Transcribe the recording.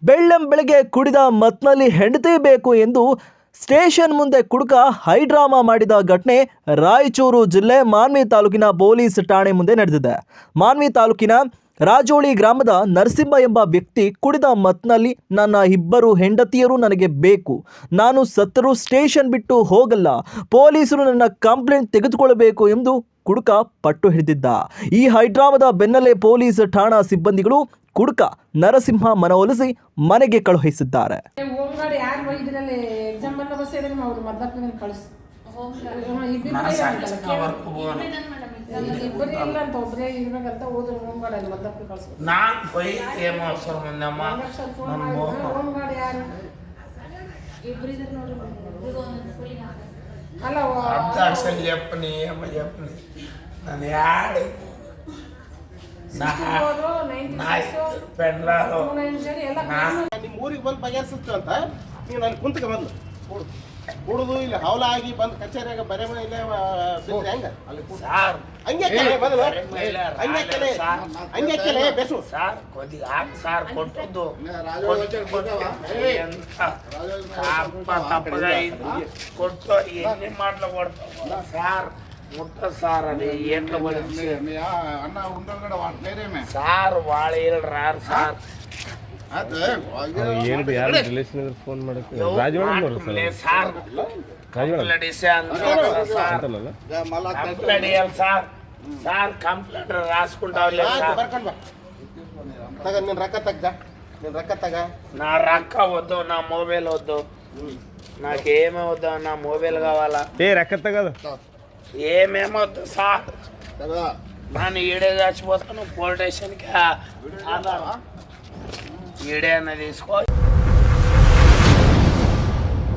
ಬೆಳ್ಳಂಬೆಳಗ್ಗೆ ಕುಡಿದ ಮತ್ನಲ್ಲಿ ಹೆಂಡತಿ ಬೇಕು ಎಂದು ಸ್ಟೇಷನ್ ಮುಂದೆ ಕುಡುಕ ಹೈಡ್ರಾಮಾ ಮಾಡಿದ ಘಟನೆ ರಾಯಚೂರು ಜಿಲ್ಲೆ ಮಾನ್ವಿ ತಾಲೂಕಿನ ಪೊಲೀಸ್ ಠಾಣೆ ಮುಂದೆ ನಡೆದಿದೆ. ಮಾನ್ವಿ ತಾಲೂಕಿನ ರಾಜೋಳಿ ಗ್ರಾಮದ ನರಸಿಂಹ ಎಂಬ ವ್ಯಕ್ತಿ ಕುಡಿದ ಮತ್ನಲ್ಲಿ ನನ್ನ ಇಬ್ಬರು ಹೆಂಡತಿಯರು ನನಗೆ ಬೇಕು, ನಾನು ಸತ್ತರೂ ಸ್ಟೇಷನ್ ಬಿಟ್ಟು ಹೋಗಲ್ಲ, ಪೊಲೀಸರು ನನ್ನ ಕಂಪ್ಲೇಂಟ್ ತೆಗೆದುಕೊಳ್ಳಬೇಕು ಎಂದು ಕುಡುಕ ಪಟ್ಟು ಹಿಡಿದಿದ್ದ. ಈ ಹೈಡ್ರಾಮಾದ ಬೆನ್ನಲ್ಲೇ ಪೊಲೀಸ್ ಠಾಣಾ ಸಿಬ್ಬಂದಿಗಳು ಕುಡುಕ ನರಸಿಂಹ ಮನವೊಲಿಸಿ ಮನೆಗೆ ಕಳುಹಿಸಿದ್ದಾರೆ. ನಿಮ್ಮ ಊರಿಗೆ ಬಂದು ಬಗೆಹರಿಸ್ತು ಅಂತ ನೀವು ನಾನು ಕುಂತಕ್ಕೆ ಬಂದು ಕುಡುದು ಇಲ್ಲಿ ಹೌಲ ಆಗಿ ಬಂದು ಕಚೇರಿಯಾಗ ಬರೆ ಇಲ್ಲ ಬಿದ್ರೆ ಹೆಂಗ ಅಲ್ಲಿ ಹಂಗೆ ಹಂಗೆ ಬೆಸು ಸಾರ್ ಸಾರ್ ಕೊಟ್ಟದ್ದು ಕೊಟ್ಟು ಎಣ್ಣೆ ಮಾಡ್ಲ ಕೊಡ್ತಾವ ಸಾರ್ ಮುಟ್ಟ ಸಾರ್ ಅದು ಏನ್ಲ ಅನ್ನ ಉಂಡಗಡೆ ವಾಟ್ಲೇರೇಮೆ ಸಾರ್ ಭಾಳ ಹೇಳ್ರಾರ್ ಸಾರ್ ಫೋನ್ ಮಾಡಕ್ಕೆ ಸಾರ್ ಕಂಪ್ಲೇಂಟ್ ರಾಸ್ಕೊಂಡಾವ್ಲೆ ತಗ ನಿನ್ ರೊಕ್ಕ ತಗ್ಗ ನಿನ್ ರೊಕ್ಕ ತಗ నా రక్క వద్దు నా మొబైల్ వద్దు నాకేమే వద్దు నా మొబైల్ కావాలా రక్క తగదు ఏమేమొద్దు సార్ ನಾನು ఈడే చచ్చిపోతాను పోలీస్ స్టేషన్కి ఈడే అన్నది తీసుకో